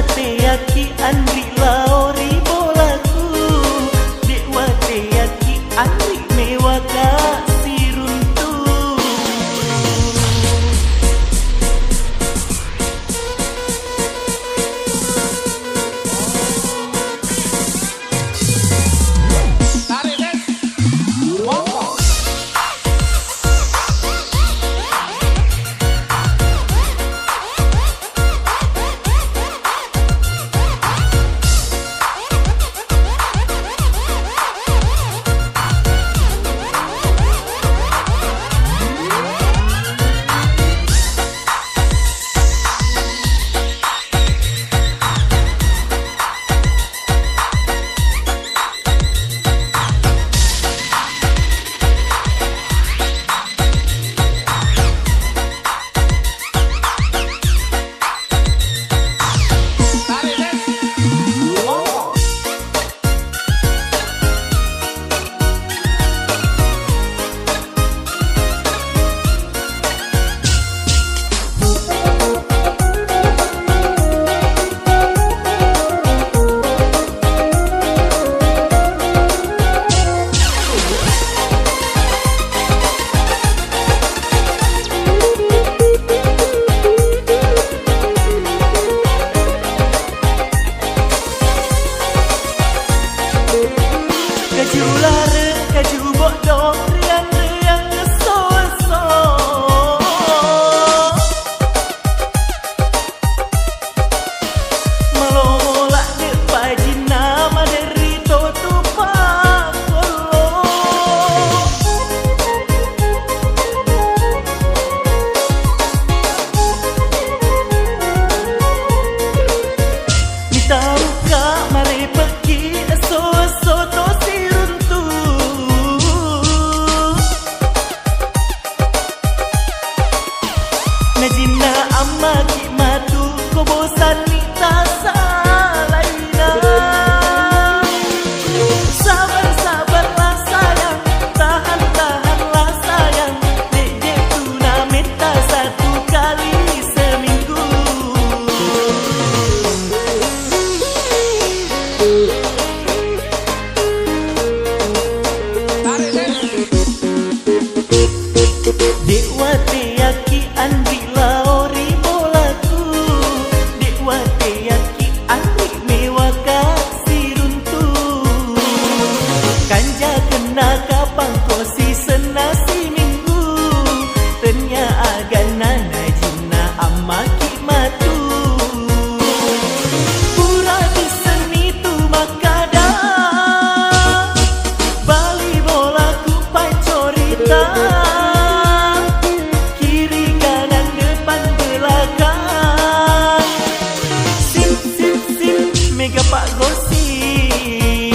wate yaki andri laori bolaku, dek wate yaki andri mewaka siruntu. Kaju lara, kaju bodong, riang-riang ngeso-eso. Melolak dek pajina, maderito tupak kolo. Mitau kak mare pergi eso-eso to siruntu. Najina amma ki matu ko bosan ni tasa laina. Sabar-sabarlah sayang, tahan-tahanlah sayang. Dek tuna minta satu kali seminggu. Dek wate yaki andri laori bolaku, dek wate yaki andri mewaka siruntu. Kanja kena kapang kosi senasi minggu, tenya agana najina amaki matu. Pura di seni tu makada, bali bolaku pacorita. Mega Pak Gosip.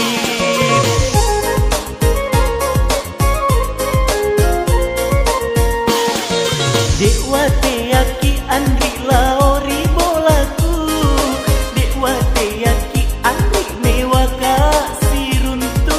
Dek wate yaki andri laori bolaku, dek wate yaki andri mewaka siruntu.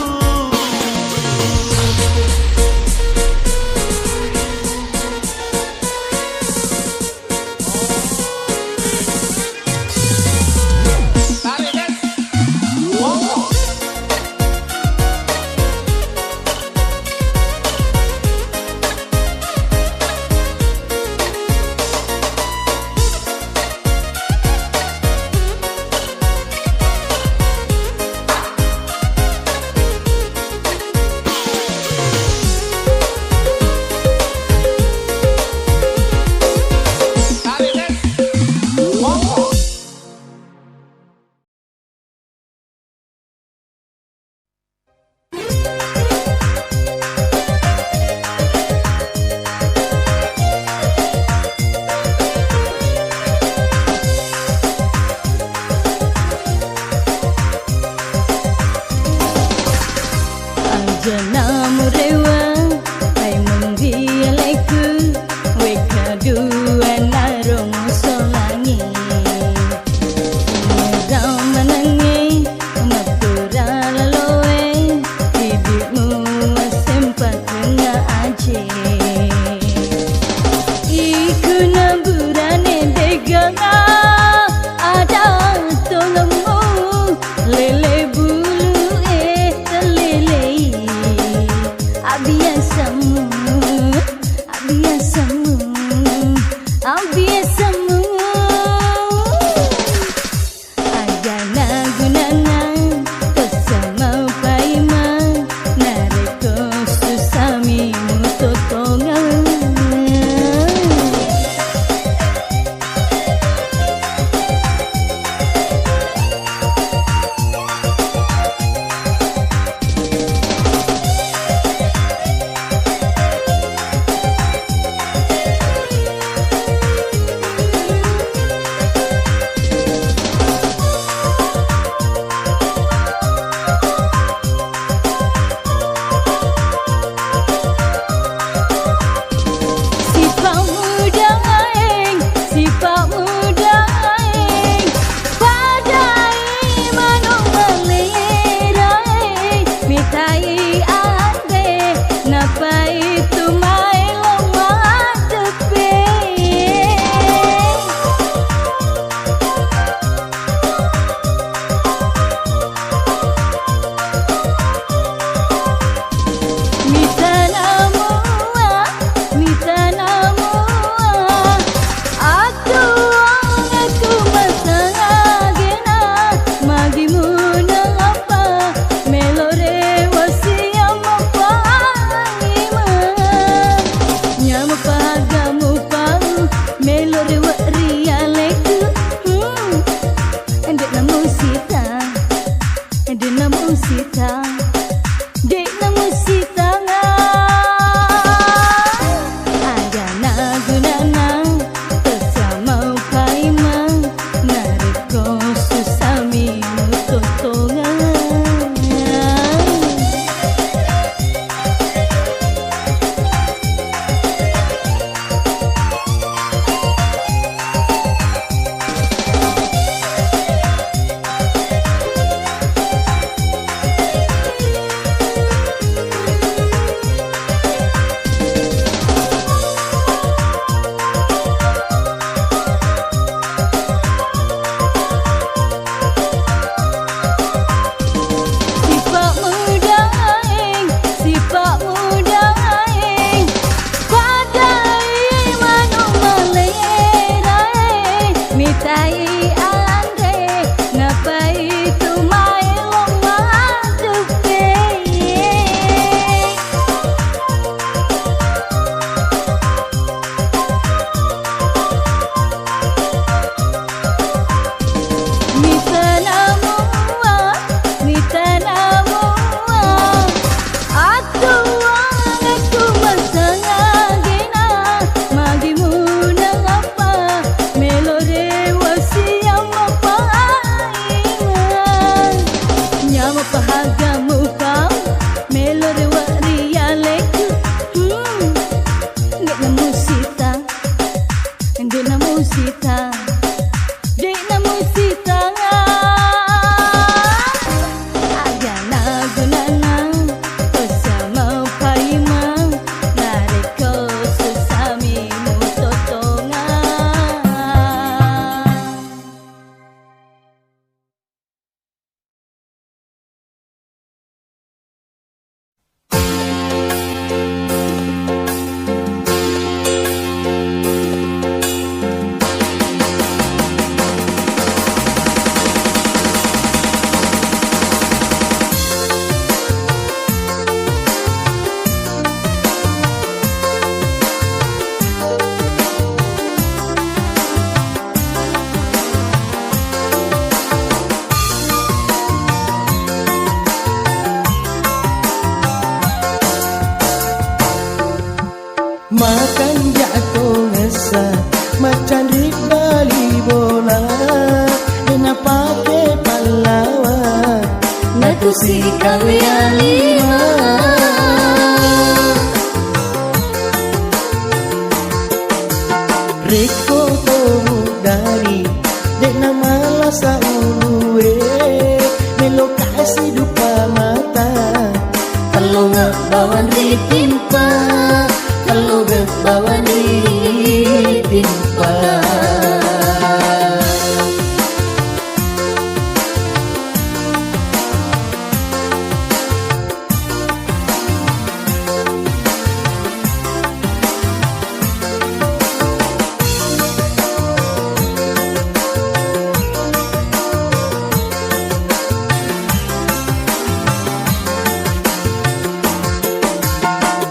Makan jatuh ngesa macan di bali bola Dena pake palawa Natusi kawya lima Reko tomu dari Dena malasa uluwe Melo kasih dupa mata Kalau nggak bawan ditimpa Kalau nggak bawan ditimpa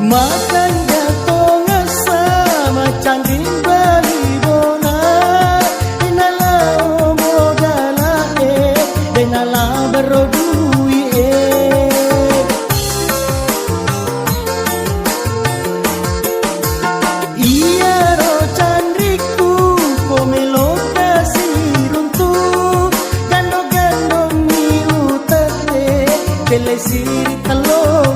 Makan jatuh ngesa macan di bali bona Denala modala denala berodui Iya ro candriku komelo kasih runtuh Gando-gando miu tete telesiri talong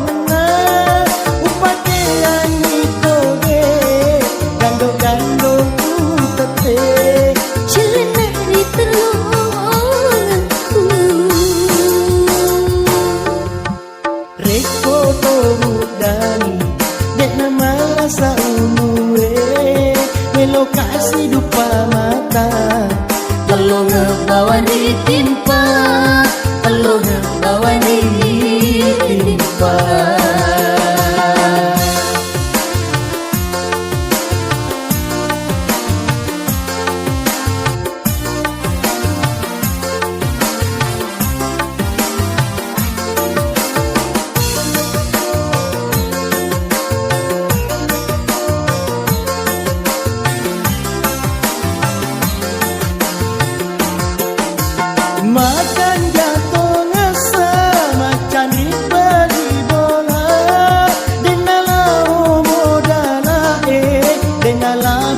Kasih dupa mata Kalau nggak bawan ditimpa Kalau nggak bawan ditimpa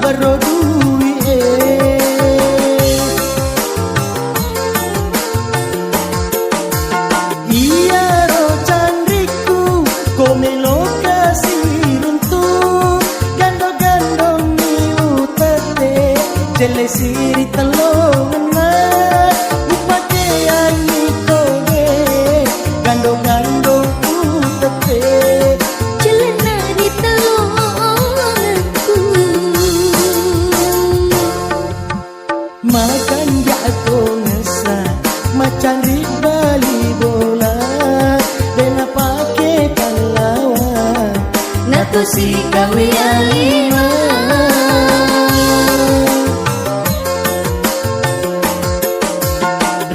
barodui iya ro canriku komelo kasih runtuh gandong-gandong niu tete jele siri telongena upake ani koge gandong-gandong tete Celana di telonganku makan jatuh ngesa macan bali bola dena pake pahlawan Nato si kawe alima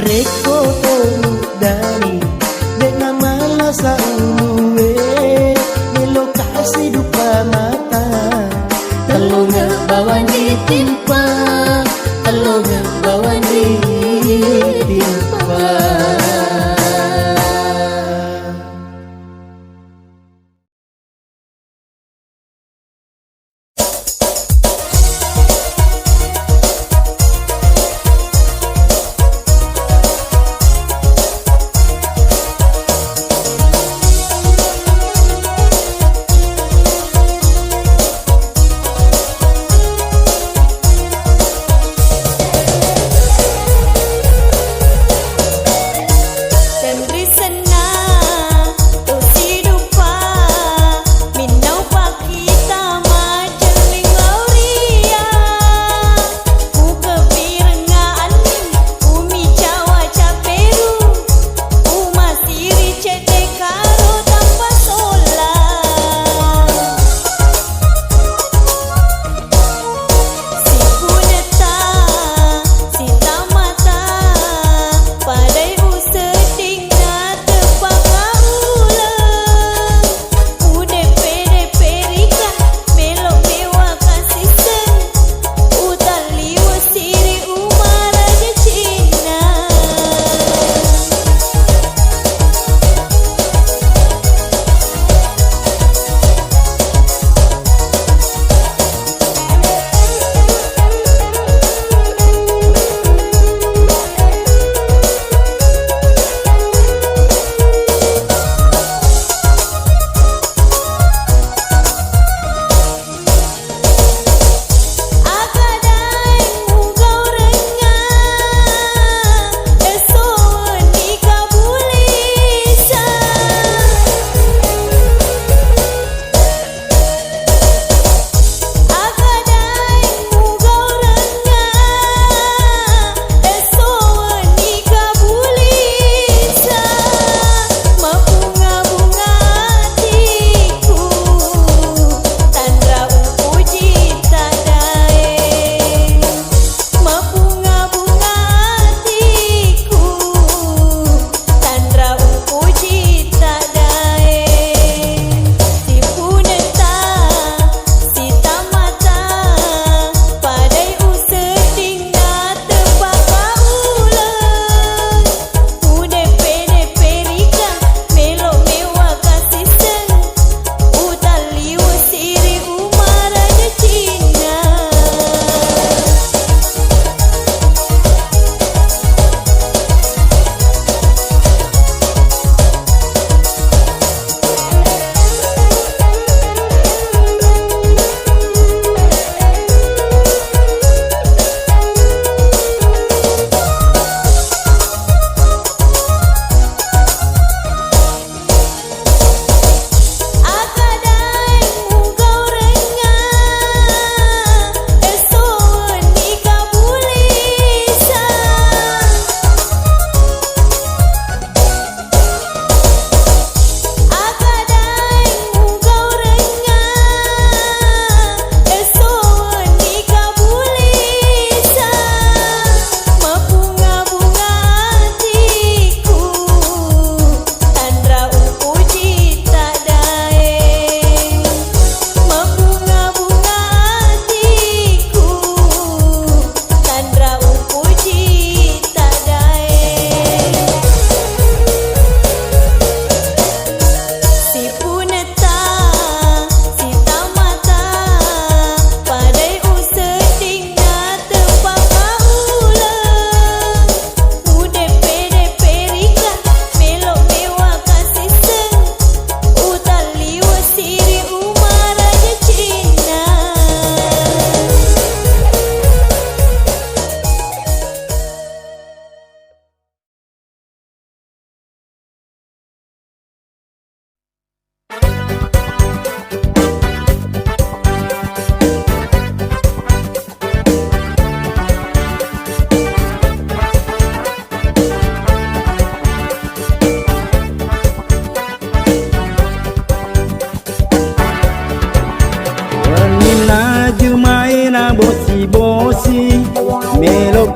reko tolu dani dena malasa uluwe melo kasih dupa mata Telo ngebawan ditimpa Telo ngebawan ditimpa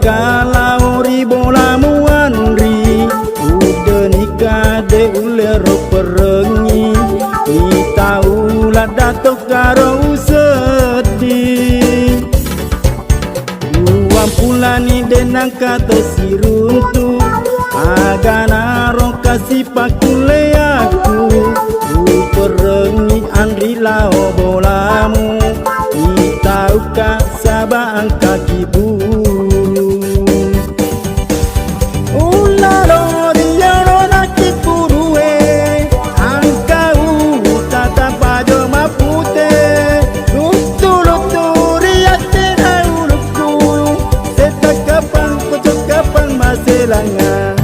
kalau ribola muanri udah nikah de ulero perengi ni tahu lah dato karo sedih uang pulani denang kata siruntu agana rong kasih pakule aku perengi andri lao bolamu ni tahu ka sabang kaki bulu ulalo diaro naki purue angkau tata pajo mapute lutu riate na uruku seta kapang kocok kapang maselanga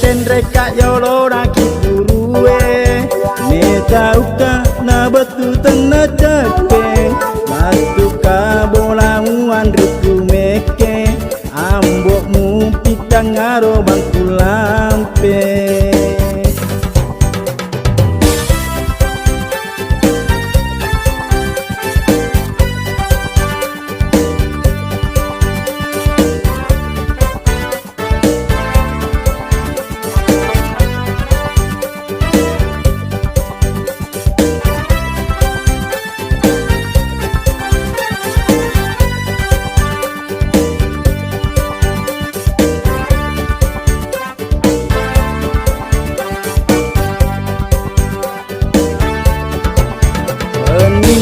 tendre kak yolo naki purue ne tahu ka na betu tena cake batu ka bola andriku meke ambokmu pitang ngaro bangku lampe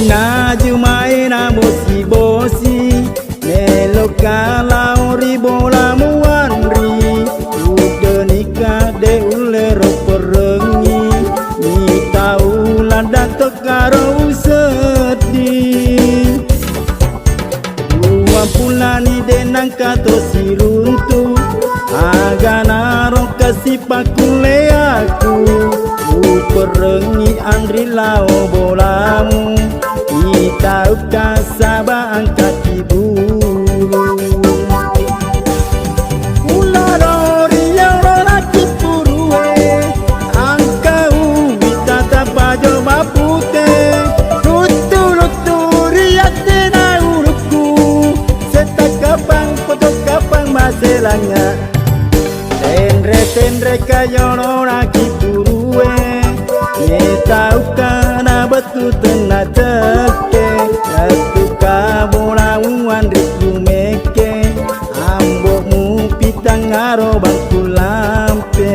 na jumai na bosi melo kalau ribola muanri udah nikah de ulero perengi ni tahu lah dato karo sedih dua pulani denang kato siruntu agana rong kasih pakule aku perengi andri lao bolamu ni tahu ka sabang kaki bulu ularo riaro laki purue angkau bitata pajo mapute lutu riate na uruku seta kapang kotok kapang maselanga tendre kayolo laki purue ne tahu ka na betu tena ceke satu ka bola andriku meke ambokmu pitang ngaro bangku lampe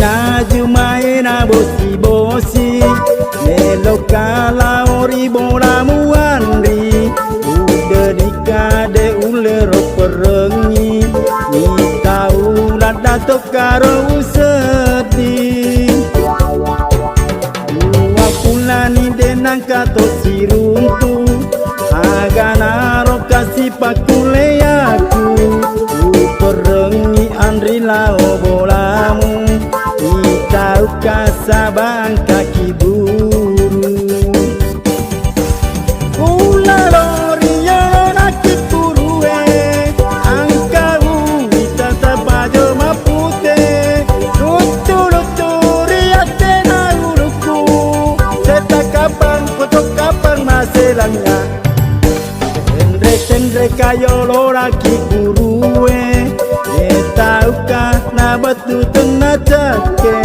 na jumai na bosi melo kalau ribola muanri udah nikah de ulero perengi ni tahu lah dato karo sedih dua pulani denang kato siruntu agana ro kasih pakule aku perengi andri lao bolamu ni tahu ka sabang kaki bulu ulalo riaro naki purue angkau bitata pajo mapute lutu riate na uruku seta kapang kotok kapang maselanga tendre kayolo laki purue ne tahu ka na betu tena cake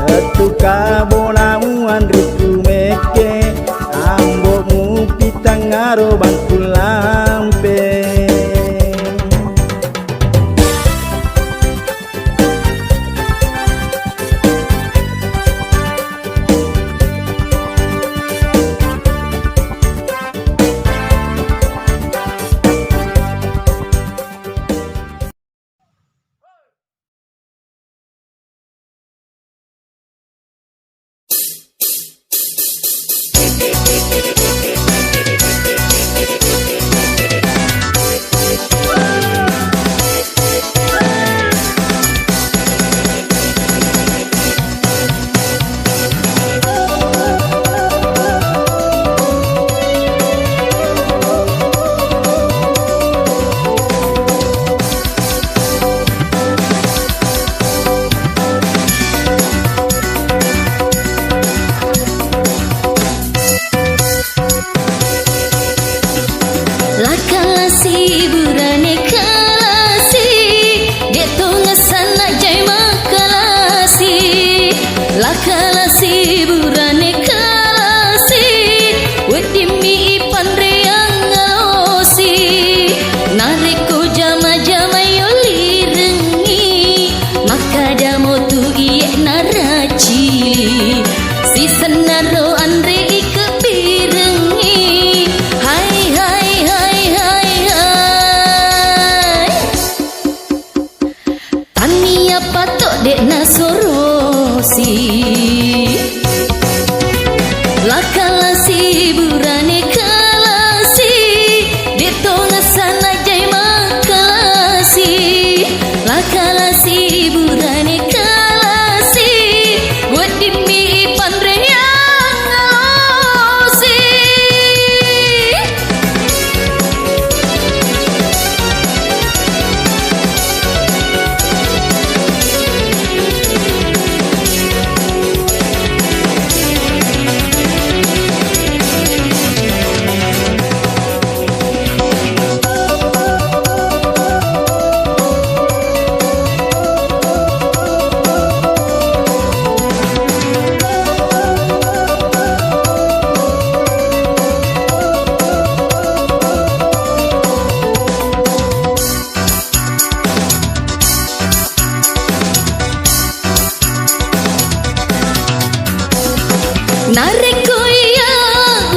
satu ka bola andriku meke ambokmu pitang ngaro bangku lampe si senaro andre ike pirengi. Hai hai hai hai hai. Tania patok dek nasorosi. Lakala si burane kalasi. Detonga sana jai makalasi. Lakala si burane kalasi. Buat dimi pandre yang ngalosi. Nareko ya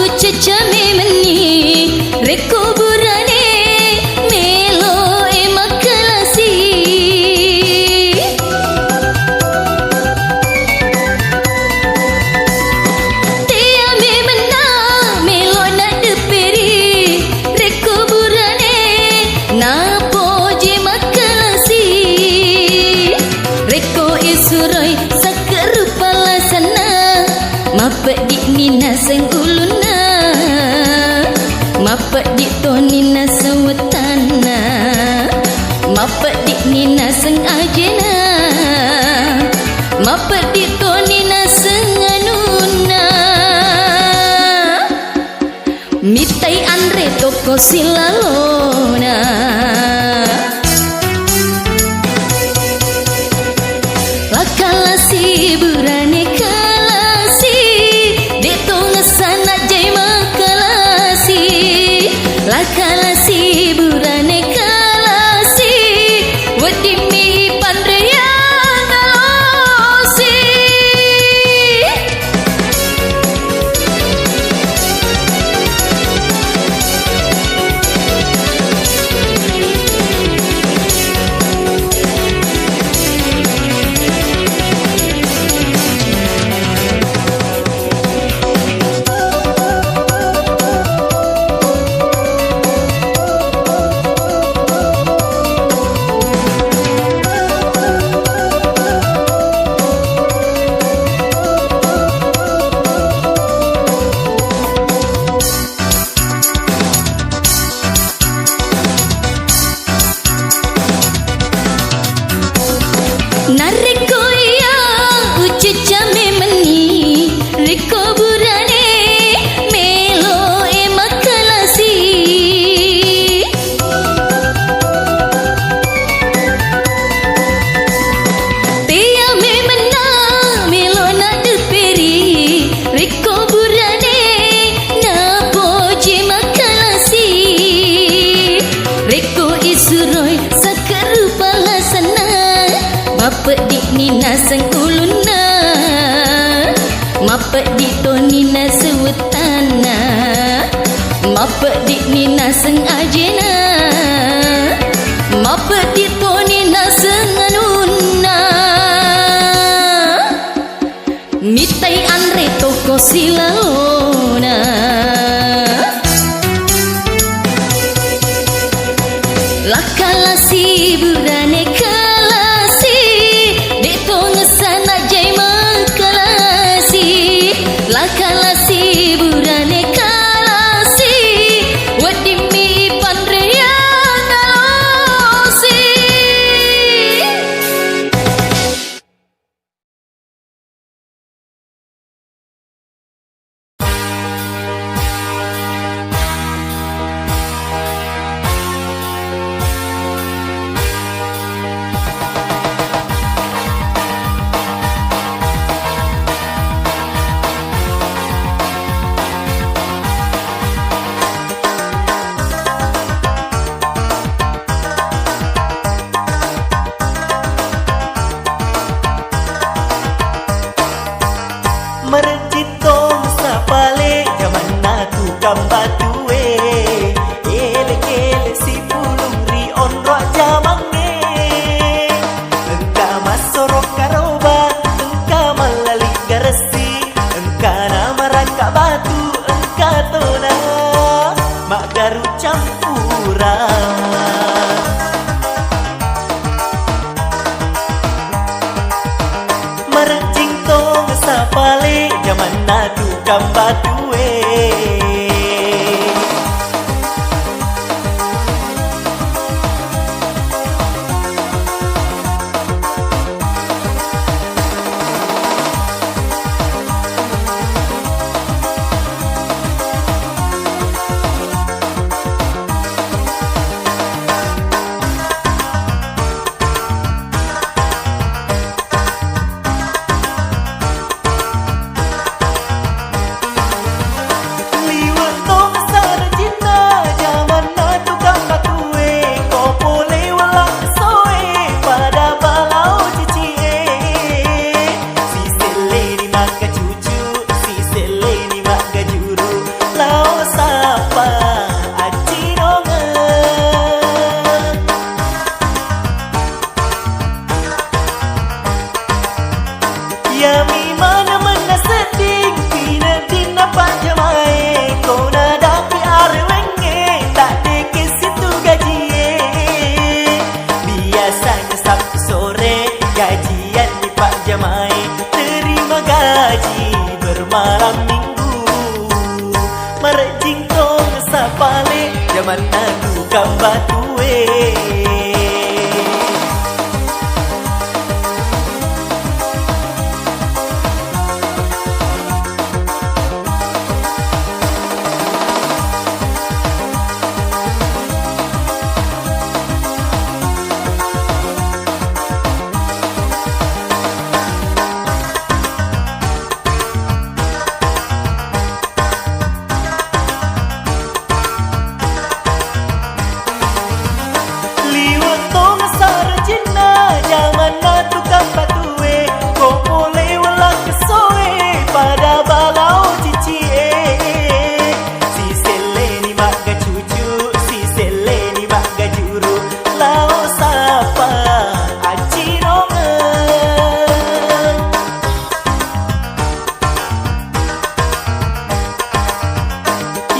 uceca memeni reko burane melo emakalasi. Tia memena melo na deperi reko burane na poje makalasi. Reko isuroi sakerupala sana. Mapa di nina seng uluna. Mapa di to nina sewetana. Mapa di nina seng ajena. Mapa di to nina seng anuna. Mitai andre toko silalona. Lakala si burane kalasi. Detonga sana jai makalasi. Lakala si burane kalasi. Wadimi pandre yang ngalosi. Nareko ya uceca memeni reko burane melo emakalasi. Tia memena melo na deperi reko burane na poje makalasi. Reko isuroi sakerupala sana. Mapa di nina sang uluna. Mapa di to nina sewetana. Mapa di nina sang ajena. Mapa di to nina sang anuna. Mitai andre toko silalona. Lakala si burane kalasi. Detonga sana jai makalasi. Lakala si burane kalasi. Wadimi pandre yang ngalosi. tukang batue ele-ele si pulung ri onro jamange engka masorok karoba engka malali garesi engka nama rangka batu engka tona mak garu campuran merjing tong sapale zaman na tukang batue Yami mana mana seding pina dina panjamai kau nada pi arwenge tak deke situ gaji biasanya Sabtu sore gajian di Pak Jamai terima gaji bermalam minggu merjing tong sapale zaman aku kambatue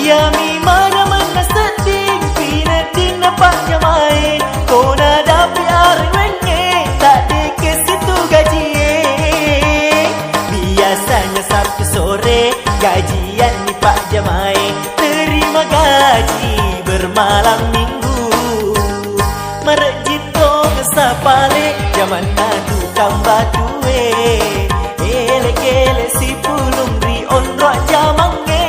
Yami mana mana seding pina dina Pak Jamai kau nada pi arwenge tak deke situ gaji biasanya Sabtu sore gajian di Pak Jamai terima gaji bermalam minggu merjitong sapale zaman adu kambatue ele-ele si pulung ri onro jamange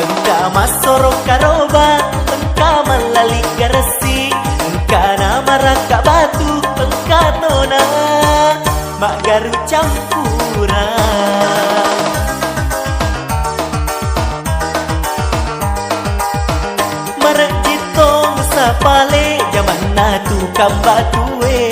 engka masorok karoba engka malali garesi engka nama rangka batu engka tona mak garu campuran merjitong sapale zaman na tukang batue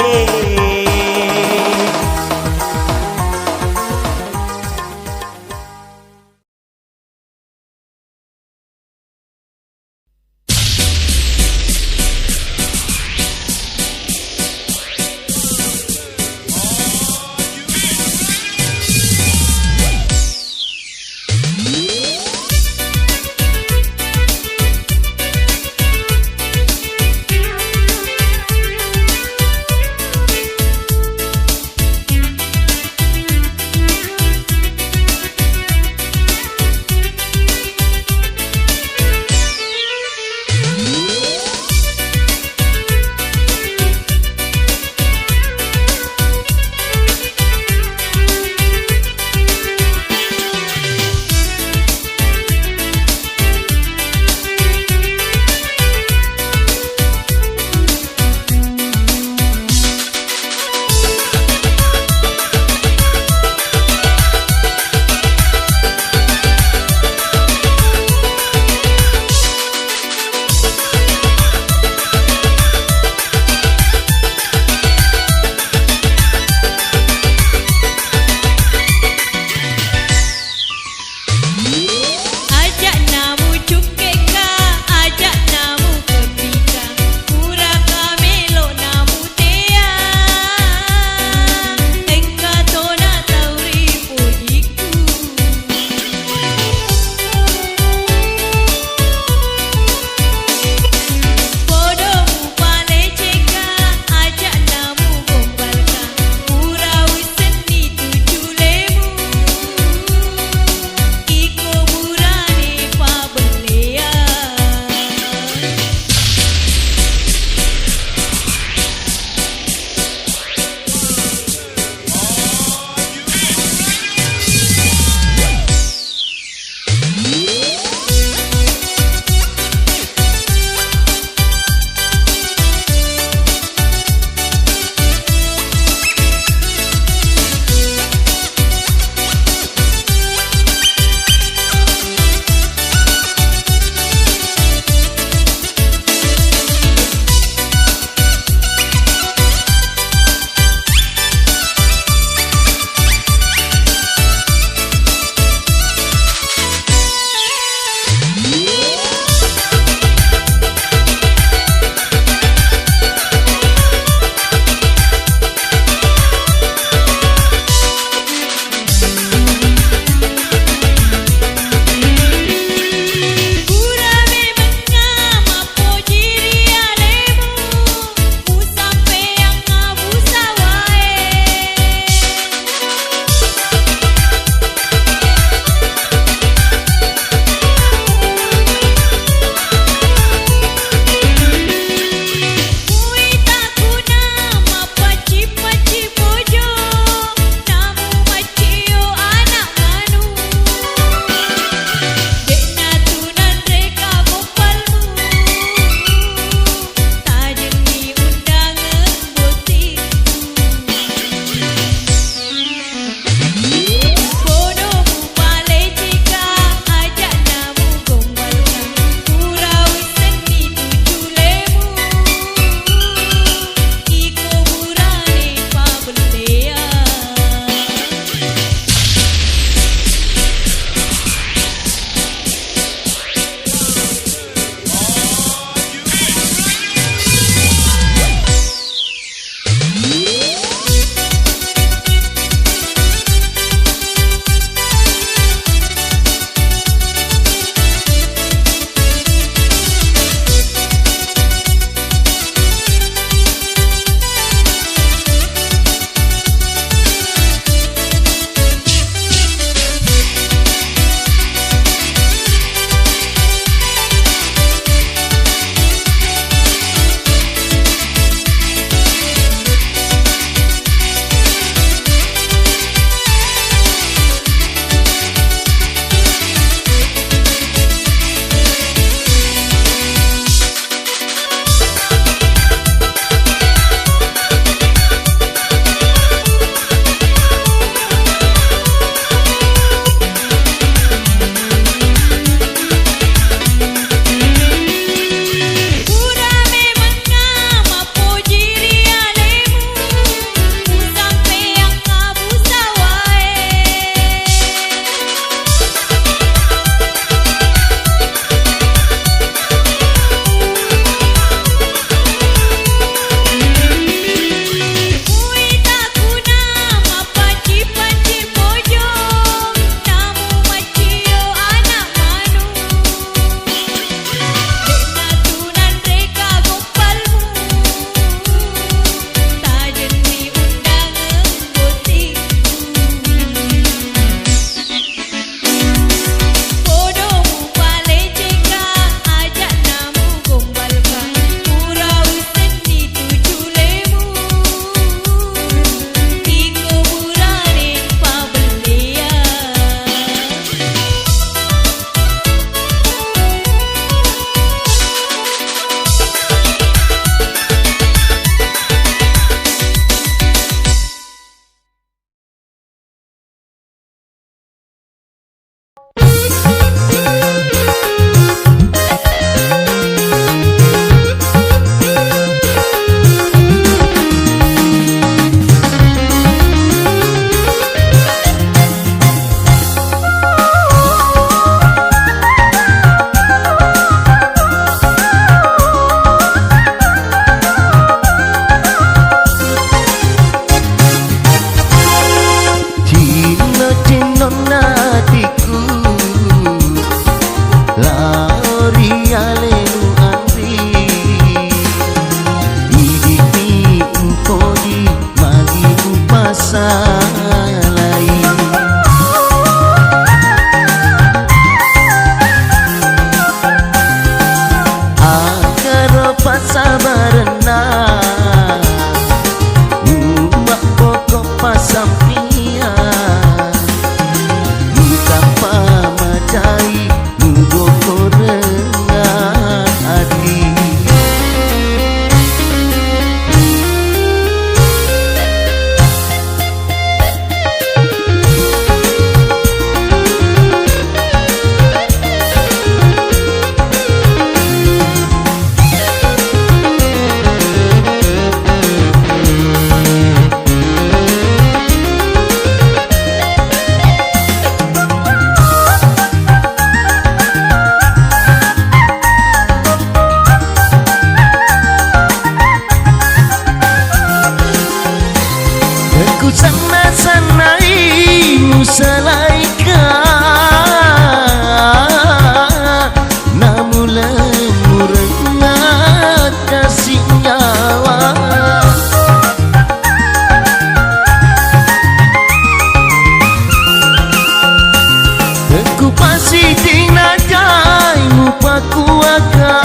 Aku pasti tinggal jai mupa kuaka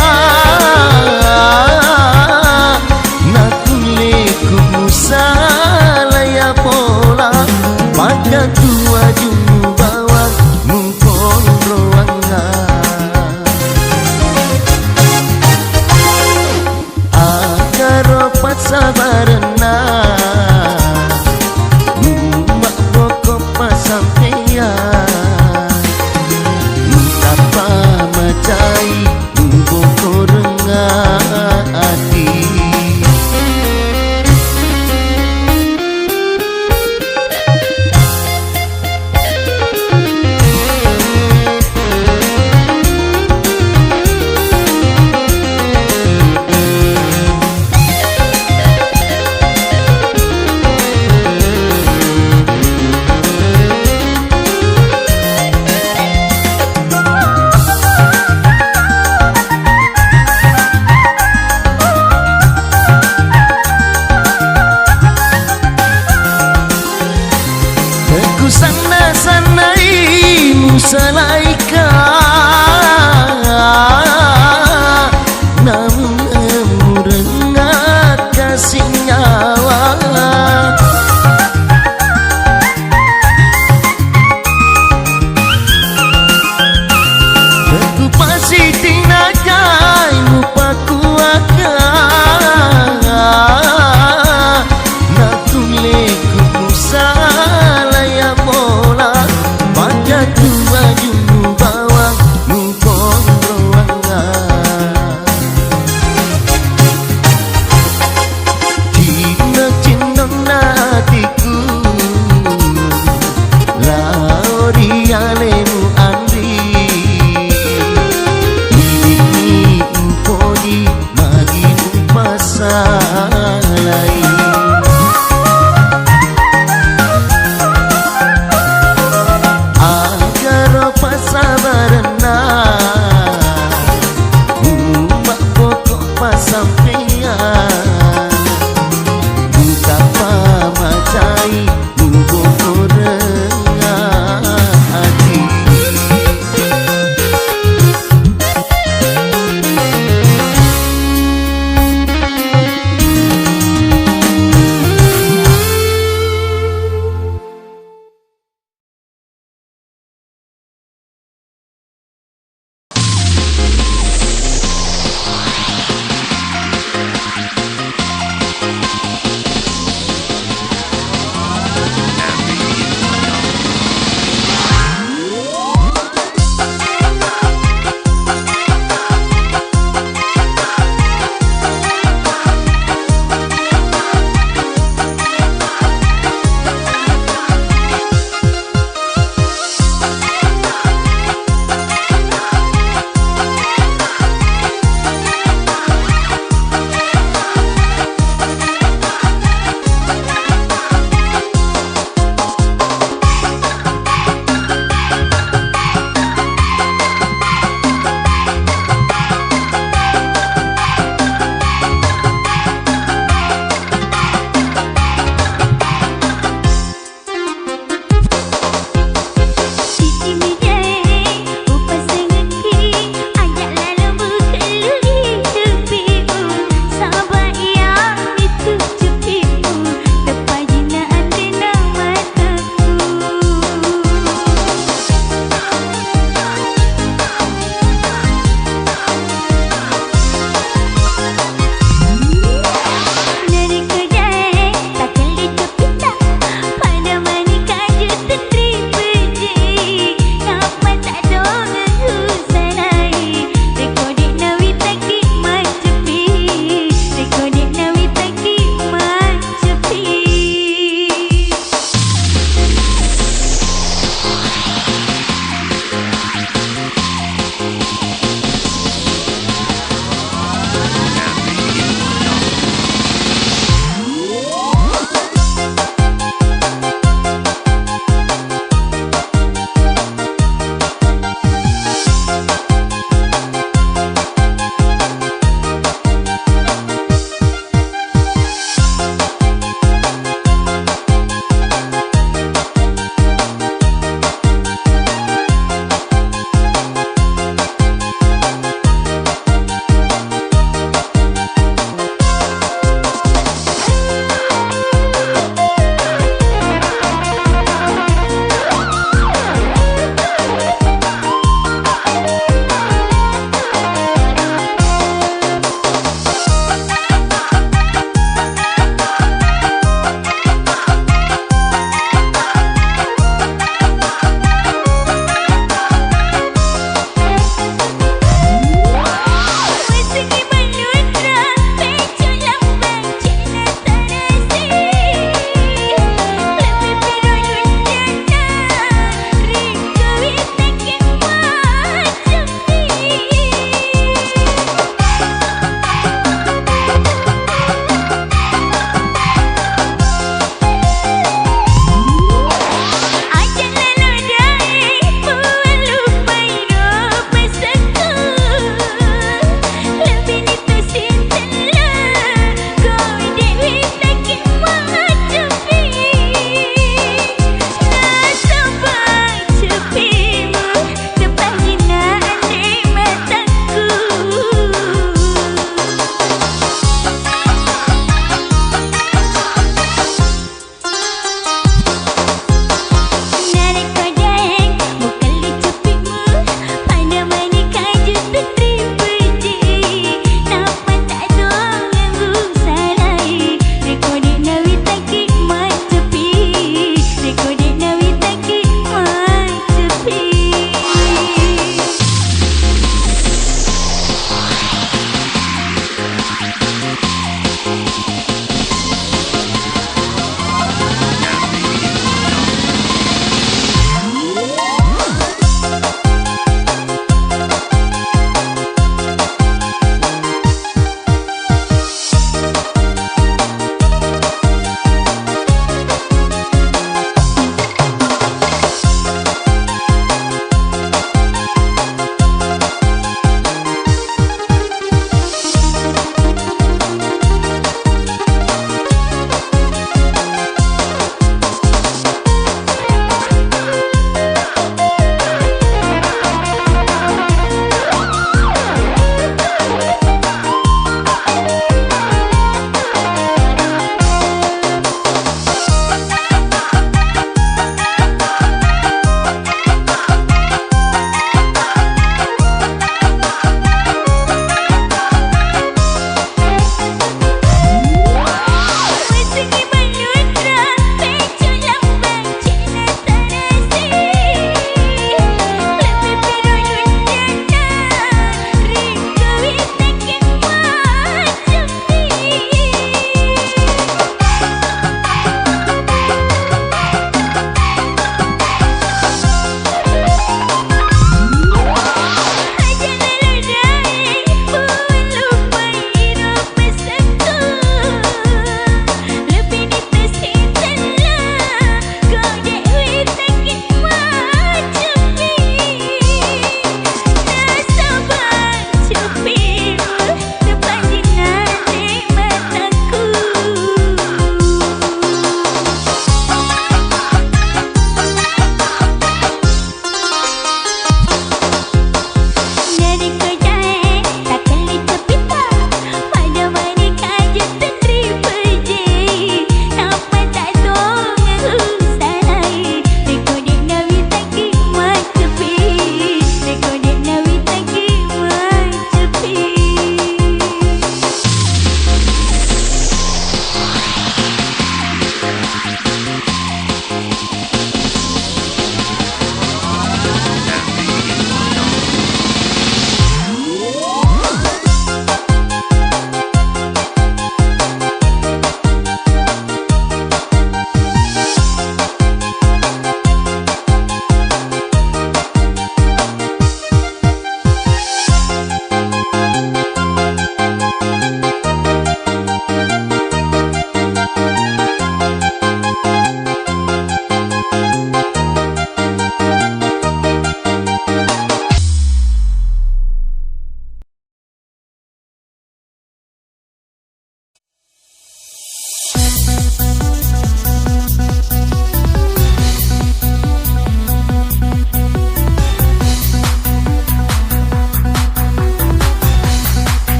Naku leku musalaya pola Pada tua jungu bawang mungkon ruangan Agar opat sabarena Mak bokok pasampean Macai boko rengah hati Sana-sanai musalaika namun rengat kasih nyawa aku pasti tinggal jai mupa kuaka naku leku musalaya mola pada tua jungu bawang mungkon ruangan Cinta-cinta hatiku lauri alemu andri Ini empodi magi masalai Agar opas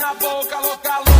na boca, louca, louca.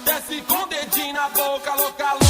Desce com o dedinho na boca, louca, louca.